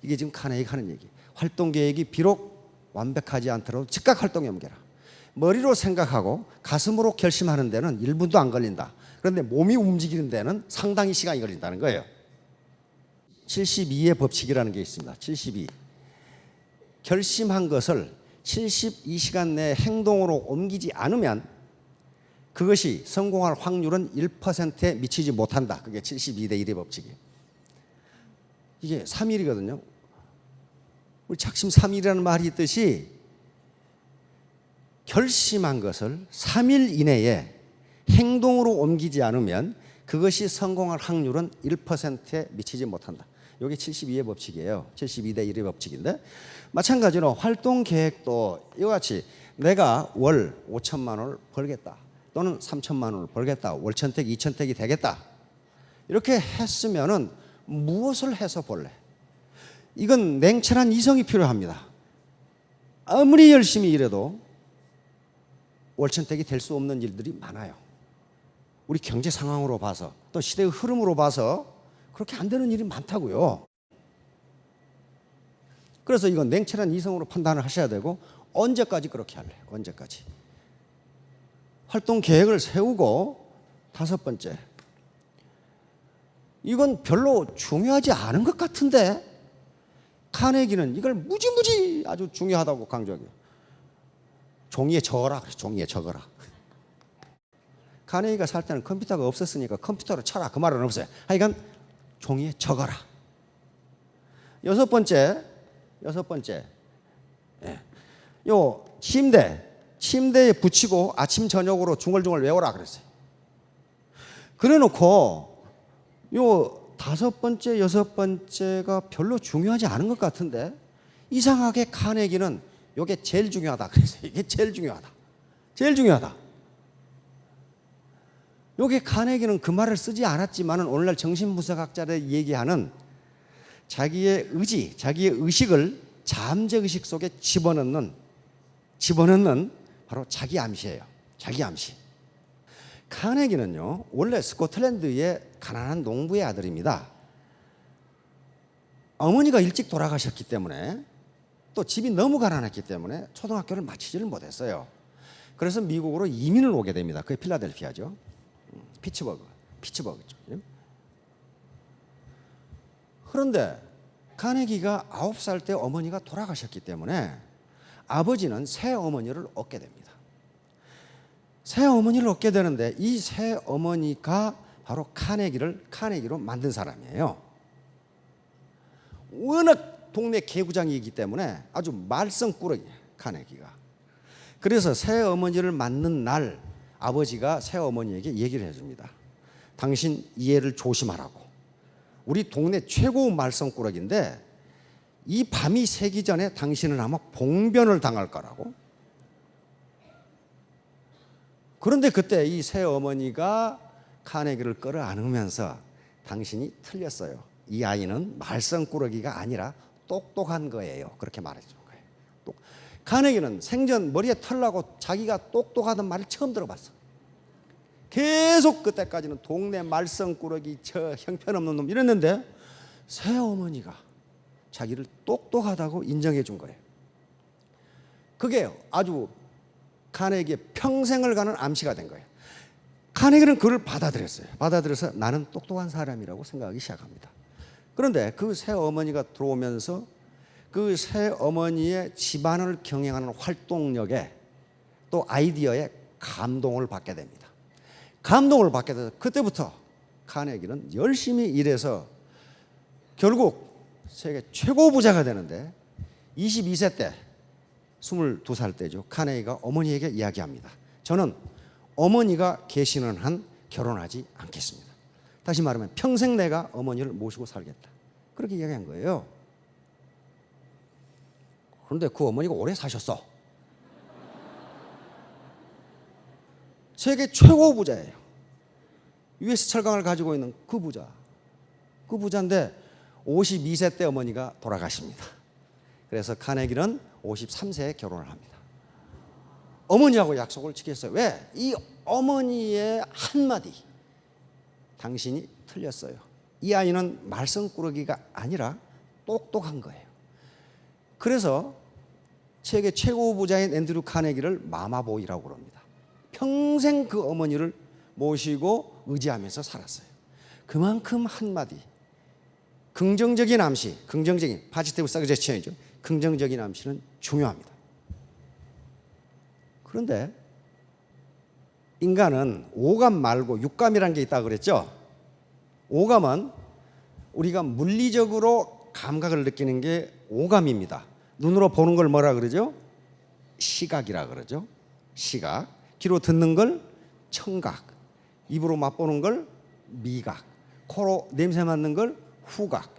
이게 지금 카네기가 하는 얘기. 활동 계획이 비록 완벽하지 않더라도 즉각 활동에 옮겨라. 머리로 생각하고 가슴으로 결심하는 데는 1분도 안 걸린다. 그런데 몸이 움직이는 데는 상당히 시간이 걸린다는 거예요. 72의 법칙이라는 게 있습니다. 72. 결심한 것을 72시간 내에 행동으로 옮기지 않으면 그것이 성공할 확률은 1%에 미치지 못한다. 그게 72대 1의 법칙이에요. 이게 3일이거든요. 우리 작심 3일이라는 말이 있듯이 결심한 것을 3일 이내에 행동으로 옮기지 않으면 그것이 성공할 확률은 1%에 미치지 못한다. 이게 72의 법칙이에요. 72대 1의 법칙인데 마찬가지로 활동 계획도 이와 같이 내가 월 5천만 원을 벌겠다. 또는 3천만 원을 벌겠다. 월천택, 이천택이 되겠다. 이렇게 했으면은 무엇을 해서 볼래? 이건 냉철한 이성이 필요합니다. 아무리 열심히 일해도 월천택이 될 수 없는 일들이 많아요. 우리 경제 상황으로 봐서 또 시대의 흐름으로 봐서 그렇게 안 되는 일이 많다고요. 그래서 이건 냉철한 이성으로 판단을 하셔야 되고 언제까지 그렇게 할래? 언제까지? 활동 계획을 세우고 5번째. 이건 별로 중요하지 않은 것 같은데 카네기는 이걸 무지무지 아주 중요하다고 강조해요. 종이에 적어라. 종이에 적어라. 카네기가 살 때는 컴퓨터가 없었으니까 컴퓨터로 쳐라. 그 말은 없어요. 하여간 종이에 적어라. 6번째. 예. 요 침대에 붙이고 아침 저녁으로 중얼중얼 외워라 그랬어요. 그래 놓고 요 5번째, 6번째가 별로 중요하지 않은 것 같은데 이상하게 카네기는 요게 제일 중요하다 그랬어요. 이게 제일 중요하다. 제일 중요하다. 요게 카네기는 그 말을 쓰지 않았지만은 오늘날 정신분석학자들이 얘기하는 자기의 의지, 자기의 의식을 잠재의식 속에 집어넣는 바로 자기 암시예요. 자기 암시. 카네기는요, 원래 스코틀랜드의 가난한 농부의 아들입니다. 어머니가 일찍 돌아가셨기 때문에 또 집이 너무 가난했기 때문에 초등학교를 마치지를 못했어요. 그래서 미국으로 이민을 오게 됩니다. 그게 필라델피아죠. 피츠버그 쪽. 그런데 카네기가 9살 때 어머니가 돌아가셨기 때문에 아버지는 새 어머니를 얻게 됩니다. 새 어머니를 얻게 되는데 이 새 어머니가 바로 카네기로 만든 사람이에요. 워낙 동네 개구장이기 때문에 아주 말썽꾸러기예요, 카네기가. 그래서 새 어머니를 맞는 날 아버지가 새 어머니에게 얘기를 해줍니다. 당신 이해를 조심하라고. 우리 동네 최고 말썽꾸러기인데 이 밤이 새기 전에 당신은 아마 봉변을 당할 거라고. 그런데 그때 이 새 어머니가 카네기를 끌어안으면서 당신이 틀렸어요. 이 아이는 말썽꾸러기가 아니라 똑똑한 거예요. 그렇게 말해주는 거예요. 카네기는 생전 머리에 털나고 자기가 똑똑하다는 말을 처음 들어봤어. 계속 그때까지는 동네 말썽꾸러기, 저 형편없는 놈 이랬는데 새 어머니가 자기를 똑똑하다고 인정해 준 거예요. 그게 아주 카네기의 평생을 가는 암시가 된 거예요. 카네기는 그걸 받아들였어요. 받아들여서 나는 똑똑한 사람이라고 생각하기 시작합니다. 그런데 그 새 어머니가 들어오면서 그 새 어머니의 집안을 경영하는 활동력에 또 아이디어에 감동을 받게 됩니다. 감동을 받게 돼서 그때부터 카네기는 열심히 일해서 결국 세계 최고 부자가 되는데 22세 때 22살 때죠. 카네기가 어머니에게 이야기합니다. 저는 어머니가 계시는 한 결혼하지 않겠습니다. 다시 말하면 평생 내가 어머니를 모시고 살겠다. 그렇게 이야기한 거예요. 그런데 그 어머니가 오래 사셨어. 세계 최고 부자예요. US 철강을 가지고 있는 그 부자. 그 부자인데 52세 때 어머니가 돌아가십니다. 그래서 카네기는 53세에 결혼을 합니다. 어머니하고 약속을 지켰어요. 왜? 이 어머니의 한마디. 당신이 틀렸어요. 이 아이는 말썽꾸러기가 아니라 똑똑한 거예요. 그래서 세계 최고 부자인 앤드류 카네기를 마마보이라고 그럽니다. 평생 그 어머니를 모시고 의지하면서 살았어요. 그만큼 한마디. 긍정적인 암시, 긍정적인 파지티브 서제션이죠. 긍정적인 암시는 중요합니다. 그런데 인간은 오감 말고 육감이라는 게 있다고 그랬죠. 오감은 우리가 물리적으로 감각을 느끼는 게 오감입니다. 눈으로 보는 걸 뭐라 그러죠? 시각이라 그러죠. 시각. 귀로 듣는 걸 청각. 입으로 맛보는 걸 미각. 코로 냄새 맡는 걸 후각.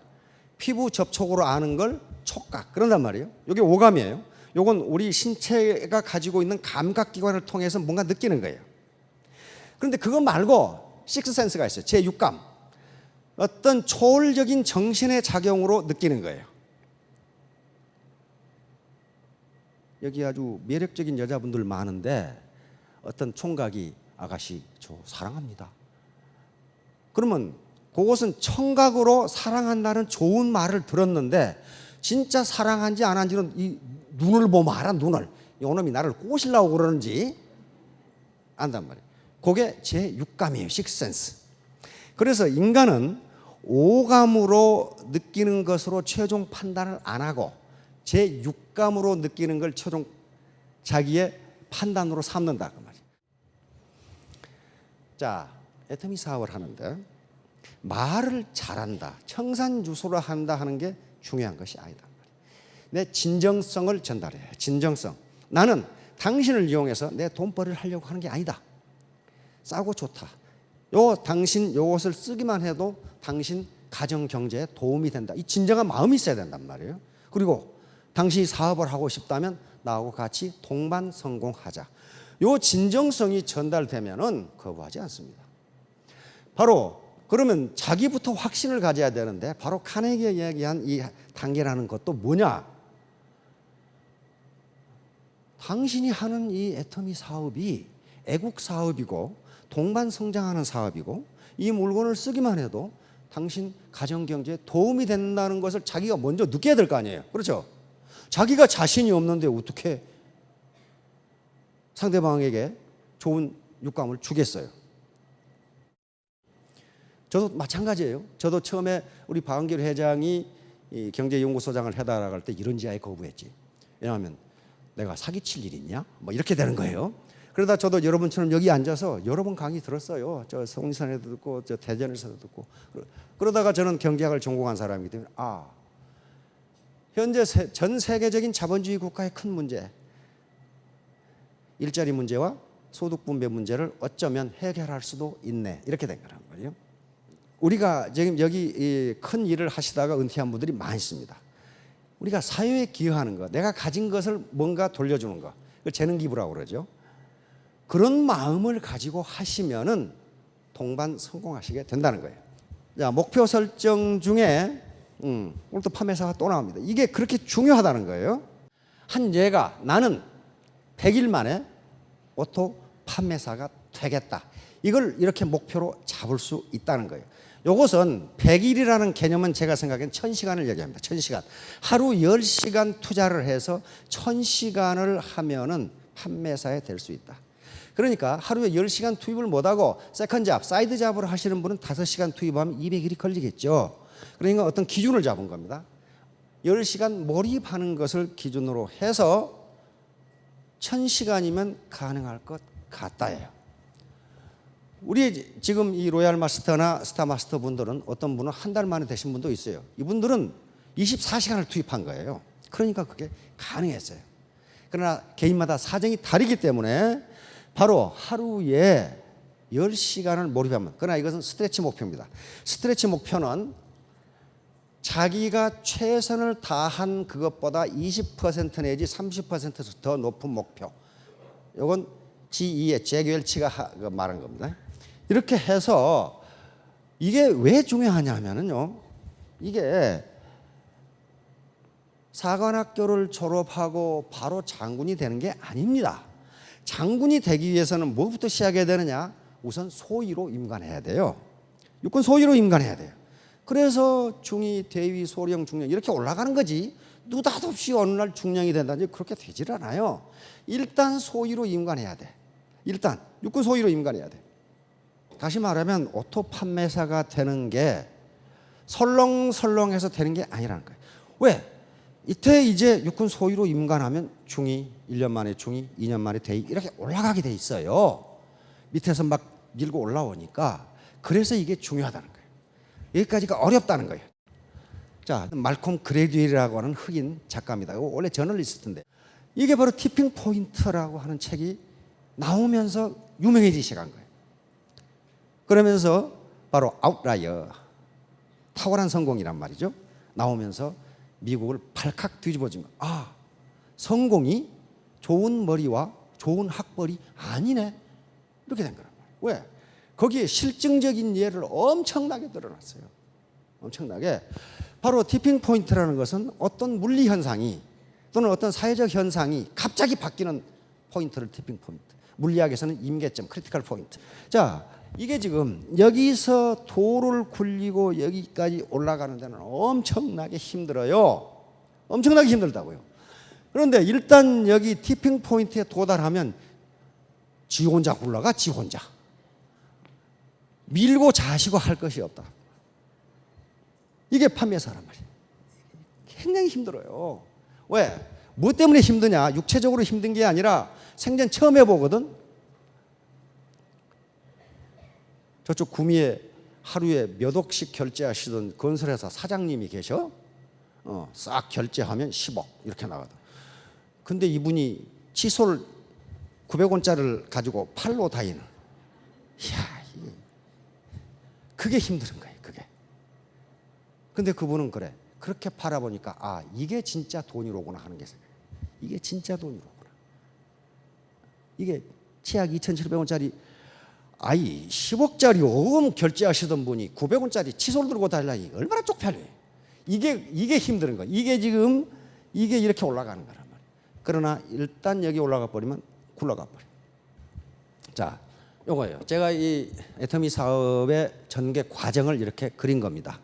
피부 접촉으로 아는 걸 촉각. 그런단 말이에요. 이게 오감이에요. 이건 우리 신체가 가지고 있는 감각기관을 통해서 뭔가 느끼는 거예요. 그런데 그거 말고 식스센스가 있어요. 제6감. 어떤 초월적인 정신의 작용으로 느끼는 거예요. 여기 아주 매력적인 여자분들 많은데 어떤 총각이 아가씨 저 사랑합니다. 그러면 그것은 청각으로 사랑한다는 좋은 말을 들었는데 진짜 사랑한지 안 한지는 이 눈을 보면 알아. 눈을. 이놈이 나를 꼬시려고 그러는지 안단 말이에요. 그게 제6감이에요. 식센스. 그래서 인간은 오감으로 느끼는 것으로 최종 판단을 안 하고 제6감으로 느끼는 걸 최종 자기의 판단으로 삼는다 그 말이에요. 자, 애터미 사업을 하는데 말을 잘한다, 청산유소를 한다 하는 게 중요한 것이 아니다. 내 진정성을 전달해요. 진정성. 나는 당신을 이용해서 내 돈벌이를 하려고 하는 게 아니다. 싸고 좋다. 당신 요것을 쓰기만 해도 당신 가정 경제에 도움이 된다. 이 진정한 마음이 있어야 된단 말이에요. 그리고 당신이 사업을 하고 싶다면 나하고 같이 동반 성공하자. 요 진정성이 전달되면은 거부하지 않습니다. 바로 그러면 자기부터 확신을 가져야 되는데 바로 카네기가 이야기한 이 단계라는 것도 뭐냐? 당신이 하는 이 애터미 사업이 애국 사업이고 동반 성장하는 사업이고 이 물건을 쓰기만 해도 당신 가정 경제에 도움이 된다는 것을 자기가 먼저 느껴야 될 거 아니에요. 그렇죠? 자기가 자신이 없는데 어떻게 상대방에게 좋은 육감을 주겠어요? 저도 마찬가지예요. 저도 처음에 우리 박은길 회장이 이 경제연구소장을 해달라고 할 때 이런 지하에 거부했지. 왜냐하면 내가 사기칠 일 있냐? 뭐 이렇게 되는 거예요. 그러다 저도 여러분처럼 여기 앉아서 여러 번 강의 들었어요. 저 성리산에도 듣고 저 대전에서도 듣고. 그러다가 저는 경제학을 전공한 사람이기 때문에 현재 전 세계적인 자본주의 국가의 큰 문제, 일자리 문제와 소득 분배 문제를 어쩌면 해결할 수도 있네. 이렇게 된 거란 말이에요. 우리가 지금 여기 큰 일을 하시다가 은퇴한 분들이 많습니다. 우리가 사회에 기여하는 것, 내가 가진 것을 뭔가 돌려주는 것, 그걸 재능 기부라고 그러죠. 그런 마음을 가지고 하시면은 동반 성공하시게 된다는 거예요. 자, 목표 설정 중에 오늘 또 판매사가 또 나옵니다. 이게 그렇게 중요하다는 거예요. 한 예가 나는 100일 만에 오토 판매사가 되겠다. 이걸 이렇게 목표로 잡을 수 있다는 거예요. 이것은 100일이라는 개념은 제가 생각엔 1000시간을 얘기합니다. 1000시간. 하루 10시간 투자를 해서 1000시간을 하면은 판매사에 될 수 있다. 그러니까 하루에 10시간 투입을 못하고 세컨 잡, 사이드 잡을 하시는 분은 5시간 투입하면 200일이 걸리겠죠. 그러니까 어떤 기준을 잡은 겁니다. 10시간 몰입하는 것을 기준으로 해서 1000시간이면 가능할 것 같다예요. 우리 지금 이 로얄 마스터나 스타 마스터 분들은 어떤 분은 한 달 만에 되신 분도 있어요. 이분들은 24시간을 투입한 거예요. 그러니까 그게 가능했어요. 그러나 개인마다 사정이 다르기 때문에 바로 하루에 10시간을 몰입하면, 그러나 이것은 스트레치 목표입니다. 스트레치 목표는 자기가 최선을 다한 그것보다 20% 내지 30%더 높은 목표. 이건 G2의 잭 웰치가 말한 겁니다. 이렇게 해서 이게 왜 중요하냐면요. 이게 사관학교를 졸업하고 바로 장군이 되는 게 아닙니다. 장군이 되기 위해서는 뭐부터 시작해야 되느냐? 우선 소위로 임관해야 돼요. 육군 소위로 임관해야 돼요. 그래서 중위, 대위, 소령, 중령 이렇게 올라가는 거지, 느닷없이 어느 날 중령이 된다든지 그렇게 되질 않아요. 일단 소위로 임관해야 돼. 일단 육군 소위로 임관해야 돼. 다시 말하면 오토 판매사가 되는 게 설렁설렁해서 되는 게 아니라는 거예요. 왜? 이때 이제 육군 소위로 임관하면 중위, 1년 만에 중위, 2년 만에 대위 이렇게 올라가게 돼 있어요. 밑에서 막 밀고 올라오니까. 그래서 이게 중요하다는 거예요. 여기까지가 어렵다는 거예요. 자, 말콤 그레듀얼이라고 하는 흑인 작가입니다. 원래 저널리스트인데 이게 바로 티핑 포인트라고 하는 책이 나오면서 유명해지기 시작한 거예요. 그러면서 바로 아웃라이어, 탁월한 성공이란 말이죠. 나오면서 미국을 발칵 뒤집어진 거예요. 아, 성공이 좋은 머리와 좋은 학벌이 아니네. 이렇게 된 거란 말이에요. 왜? 거기에 실증적인 예를 엄청나게 늘어났어요. 엄청나게. 바로 티핑 포인트라는 것은 어떤 물리 현상이 또는 어떤 사회적 현상이 갑자기 바뀌는 포인트를 티핑 포인트. 물리학에서는 임계점, 크리티컬 포인트. 자, 이게 지금 여기서 돌을 굴리고 여기까지 올라가는 데는 엄청나게 힘들어요. 엄청나게 힘들다고요. 그런데 일단 여기 티핑 포인트에 도달하면 지 혼자 굴러가, 지 혼자. 밀고 자시고 할 것이 없다. 이게 판매사란 말이에요. 굉장히 힘들어요. 왜? 뭐 때문에 힘드냐? 육체적으로 힘든 게 아니라 생전 처음 해보거든. 저쪽 구미에 하루에 몇 억씩 결제하시던 건설회사 사장님이 계셔. 싹 결제하면 10억 이렇게 나가다. 근데 이분이 칫솔 900원짜리를 가지고 팔로 다니는. 이야, 그게 힘든 거예요. 그게. 근데 그분은 그래. 그렇게 팔아보니까 아, 이게 진짜 돈이로구나 하는 게 생각해요. 이게 진짜 돈이로구나. 이게 치약 2,700원짜리 아이 10억짜리 오금 결제하시던 분이 900원짜리 칫솔 들고 달라니 얼마나 쪽팔려요. 이게 힘든 거예요. 이게 지금 이게 이렇게 올라가는 거란 말이에요. 그러나 일단 여기 올라가 버리면 굴러가 버려요. 자, 요거예요. 제가 이 애터미 사업의 전개 과정을 이렇게 그린 겁니다.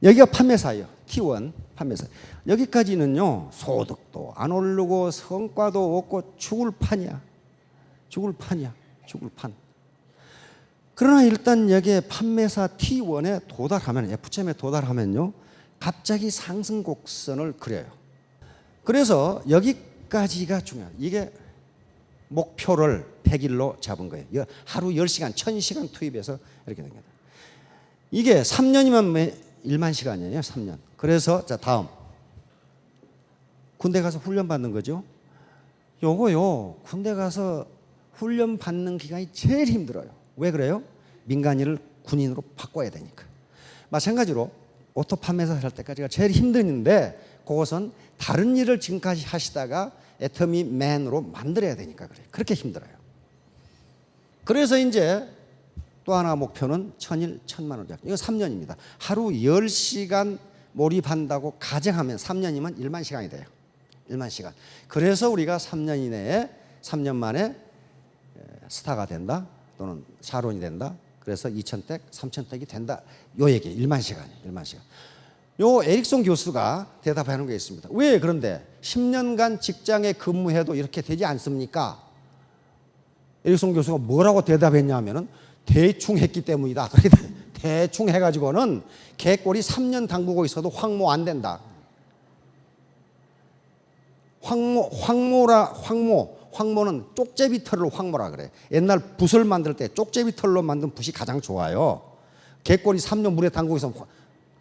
여기가 판매사예요. T1 판매사. 여기까지는요, 소득도 안 오르고 성과도 없고 죽을 판이야. 죽을 판이야. 죽을 판. 그러나 일단 여기에 판매사 T1에 도달하면, F점에 도달하면요, 갑자기 상승 곡선을 그려요. 그래서 여기까지가 중요해요. 이게 목표를 100일로 잡은 거예요. 하루 10시간, 1000시간 투입해서 이렇게 된 거예요. 이게 3년이면 1만 시간이에요. 3년. 그래서 자, 다음. 군대 가서 훈련 받는 거죠. 요거요, 군대 가서 훈련 받는 기간이 제일 힘들어요. 왜 그래요? 민간인을 군인으로 바꿔야 되니까. 마찬가지로 오토 판매사 할 때까지가 제일 힘든데 그것은 다른 일을 지금까지 하시다가 애터미 맨으로 만들어야 되니까 그래요. 그렇게 힘들어요. 그래서 이제 또 하나 목표는 1000일 1000만 원 이거 3년입니다. 하루 10시간 몰입한다고 가정하면 3년이면 1만 시간이 돼요. 1만 시간. 그래서 우리가 3년 이내에 3년 만에 스타가 된다 또는 샤론이 된다. 그래서 2000택, 3000택이 된다. 요 얘기 1만 시간이에요. 1만 시간. 요 에릭son 교수가 대답하는 게 있습니다. 왜 그런데 10년간 직장에 근무해도 이렇게 되지 않습니까? 에릭son 교수가 뭐라고 대답했냐면은 대충 했기 때문이다. 대충 해가지고는 개꼬리 3년 담그고 있어도 황모 안 된다. 황모는 쪽제비털을 황모라 그래. 옛날 붓을 만들 때 쪽제비털로 만든 붓이 가장 좋아요. 개꼬리 3년 물에 담그고 있으면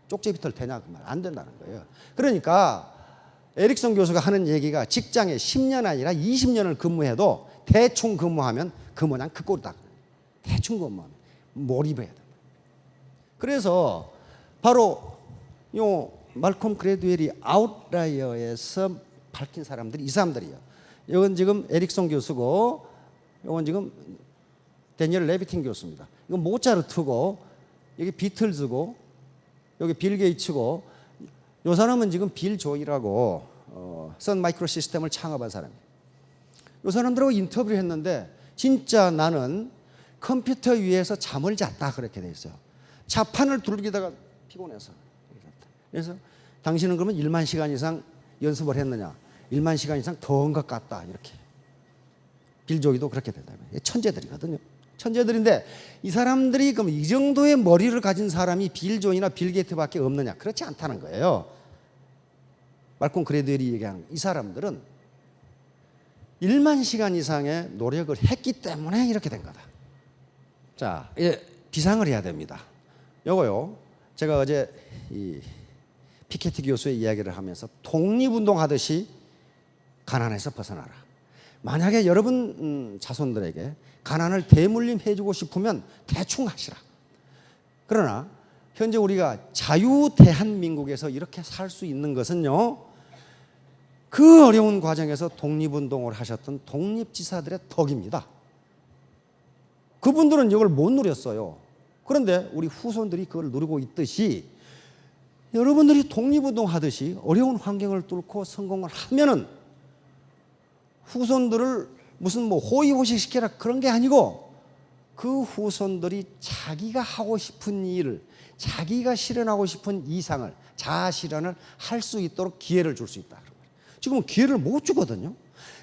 쪽제비털 되냐 그 말 안 된다는 거예요. 그러니까 에릭son 교수가 하는 얘기가 직장에 10년 아니라 20년을 근무해도 대충 근무하면 그 모양 그 꼴이다. 대충 것만 몰입해야 된다. 그래서 바로 요 말콤 그레드웰이 아웃라이어에서 밝힌 사람들이 이 사람들이에요. 이건 지금 에릭son 교수고, 이건 지금 데니얼 레비틴 교수입니다. 이건 모차르트고, 여기 비틀즈고, 여기 빌 게이츠고, 이 사람은 지금 빌 조이라고 선 마이크로 시스템을 창업한 사람이에요. 이 사람들하고 인터뷰를 했는데 진짜 나는 컴퓨터 위에서 잠을 잤다 그렇게 돼 있어요. 자판을 두들기다가 피곤해서. 그래서 당신은 그러면 1만 시간 이상 연습을 했느냐? 1만 시간 이상 더 한 것 같다 이렇게. 빌 조이도 그렇게 된다고요. 천재들이거든요. 천재들인데 이 사람들이 그럼 이 정도의 머리를 가진 사람이 빌 조이나 빌 게이츠밖에 없느냐? 그렇지 않다는 거예요. 말콤 그레드웰이 얘기하는 이 사람들은 1만 시간 이상의 노력을 했기 때문에 이렇게 된 거다. 자, 이제 비상을 해야 됩니다. 요거요. 제가 어제 이 피케티 교수의 이야기를 하면서 독립운동 하듯이 가난에서 벗어나라. 만약에 여러분 자손들에게 가난을 대물림해 주고 싶으면 대충 하시라. 그러나 현재 우리가 자유 대한민국에서 이렇게 살 수 있는 것은요, 그 어려운 과정에서 독립운동을 하셨던 독립지사들의 덕입니다. 그분들은 이걸 못 누렸어요. 그런데 우리 후손들이 그걸 누리고 있듯이 여러분들이 독립운동 하듯이 어려운 환경을 뚫고 성공을 하면은 후손들을 무슨 뭐 호의호식시켜라 그런 게 아니고 그 후손들이 자기가 하고 싶은 일을, 자기가 실현하고 싶은 이상을, 자아실현을 할 수 있도록 기회를 줄 수 있다. 지금은 기회를 못 주거든요.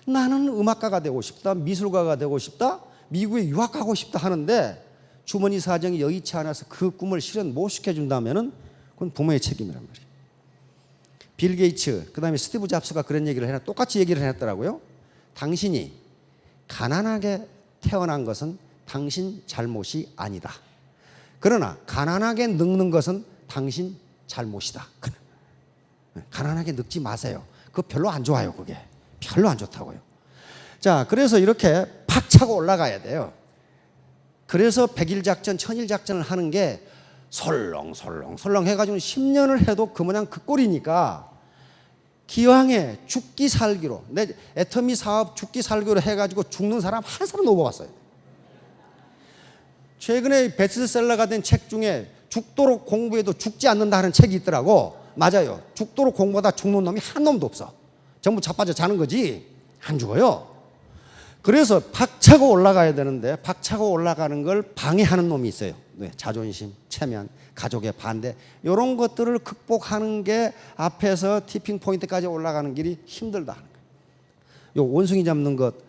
나는 음악가가 되고 싶다, 미술가가 되고 싶다, 미국에 유학가고 싶다 하는데 주머니 사정이 여의치 않아서 그 꿈을 실현 못 시켜준다면은 그건 부모의 책임이란 말이에요. 빌 게이츠, 그 다음에 스티브 잡스가 그런 얘기를 해놨, 똑같이 얘기를 해놨더라고요. 당신이 가난하게 태어난 것은 당신 잘못이 아니다. 그러나 가난하게 늙는 것은 당신 잘못이다. 가난하게 늙지 마세요. 그거 별로 안 좋아요. 그게 별로 안 좋다고요. 자, 그래서 이렇게 팍 차고 올라가야 그래서 100일 작전, 1000일 작전을 하는 게 설렁설렁 해가지고 10년을 해도 그 모양 그 꼴이니까 기왕에 죽기 살기로, 내 애터미 사업 죽기 살기로 해가지고 죽는 사람 한 사람 못 봤어요. 최근에 베스트셀러가 된 책 중에 죽도록 공부해도 죽지 않는다 하는 책이 있더라고. 맞아요. 죽도록 공부하다 죽는 놈이 한 놈도 없어. 전부 자빠져 자는 거지 안 죽어요. 그래서 박차고 올라가야 되는데 박차고 올라가는 걸 방해하는 놈이 있어요. 네, 자존심, 체면, 가족의 반대, 이런 것들을 극복하는 게 앞에서 티핑 포인트까지 올라가는 길이 힘들다 하는 거예요. 요 원숭이 잡는 것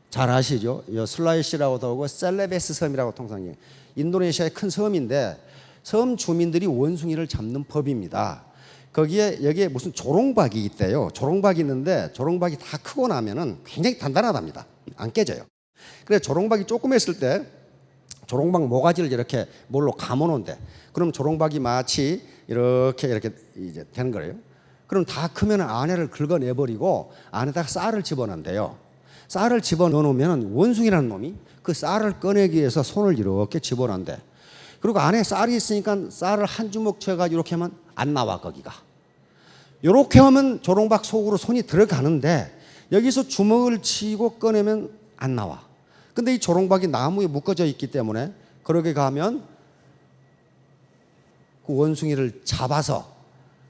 잘 아시죠? 요 슬라이시라고도 하고 셀레베스 섬이라고 통상 얘기해요. 인도네시아의 큰 섬인데 섬 주민들이 원숭이를 잡는 법입니다. 거기에 여기에 무슨 조롱박이 있대요. 조롱박이 있는데 조롱박이 다 크고 나면은 굉장히 단단하답니다. 안 깨져요. 그래서 조롱박이 조금 했을 때 조롱박 모가지를 이렇게 뭘로 감아놓은데, 그럼 조롱박이 마치 이렇게 이제 되는 거예요. 그럼 다 크면 안에를 긁어내버리고 안에다가 쌀을 집어넣는데요. 쌀을 집어넣으면 원숭이라는 놈이 그 쌀을 꺼내기 위해서 손을 이렇게 집어넣는데, 그리고 안에 쌀이 있으니까 쌀을 한 주먹 쳐가지고 이렇게 하면 안 나와 거기가. 이렇게 하면 조롱박 속으로 손이 들어가는데 여기서 주먹을 치고 꺼내면 안 나와. 근데 이 조롱박이 나무에 묶어져 있기 때문에 그렇게 가면 그 원숭이를 잡아서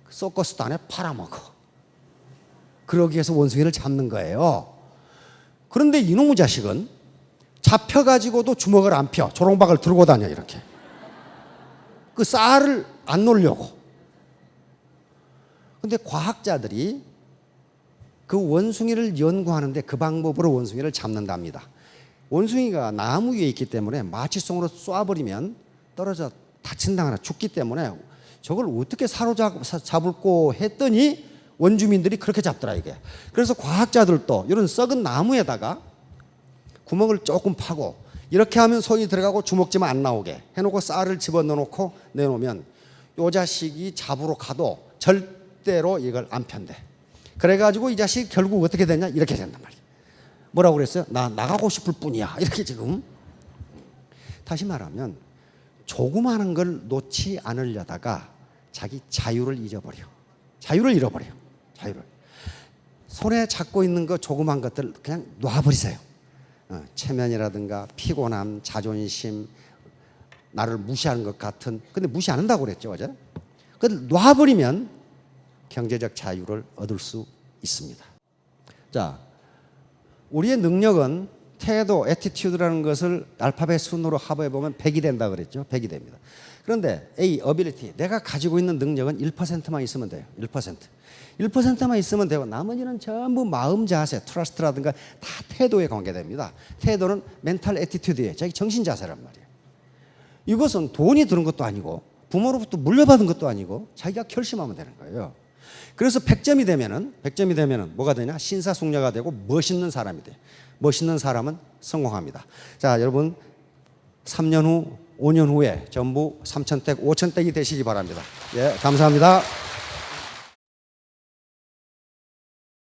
서커스도 안에 팔아먹어. 그러기 위해서 원숭이를 잡는 거예요. 그런데 이놈의 자식은 잡혀가지고도 주먹을 안 펴. 조롱박을 들고 다녀 이렇게. 그 쌀을 안 놓으려고. 근데 과학자들이 그 원숭이를 연구하는데 그 방법으로 원숭이를 잡는답니다. 원숭이가 나무 위에 있기 때문에 마취총으로 쏴버리면 떨어져 다친다거나 죽기 때문에 저걸 어떻게 사로잡을고 했더니 원주민들이 그렇게 잡더라 이게. 그래서 과학자들도 이런 썩은 나무에다가 구멍을 조금 파고 이렇게 하면 손이 들어가고 주먹지만 안 나오게 해놓고 쌀을 집어넣어놓고 내놓으면 요 자식이 잡으러 가도 절대로 이걸 안 편대. 그래가지고 이 자식이 결국 어떻게 되냐 이렇게 된단 말이야. 뭐라고 그랬어요? 나 나가고 싶을 뿐이야 이렇게 지금. 다시 말하면 조그마한 걸 놓지 않으려다가 자기 자유를 잊어버려. 자유를 잃어버려. 자유를. 손에 잡고 있는 거 조그만 것들 그냥 놔버리세요. 체면이라든가 피곤함, 자존심, 나를 무시하는 것 같은. 근데 무시 안 한다고 그랬죠, 어제? 그걸 놔버리면 경제적 자유를 얻을 수 있습니다. 자, 우리의 능력은 태도, 애티튜드라는 것을 알파벳 순으로 합해 보면 100이 된다 그랬죠. 100이 됩니다. 그런데 A, ability, 내가 가지고 있는 능력은 1%만 있으면 돼요. 1%. 1%만 있으면 되고 나머지는 전부 마음 자세, 트러스트라든가 다 태도에 관계됩니다. 태도는 멘탈 애티튜드예요. 자기 정신 자세란 말이에요. 이것은 돈이 드는 것도 아니고 부모로부터 물려받은 것도 아니고 자기가 결심하면 되는 거예요. 그래서 100점이 되면은 뭐가 되냐? 신사숙녀가 되고 멋있는 사람이 돼요. 멋있는 사람은 성공합니다. 자, 여러분 3년 후, 5년 후에 전부 3,000댁, 5,000댁이 되시기 바랍니다. 예, 감사합니다.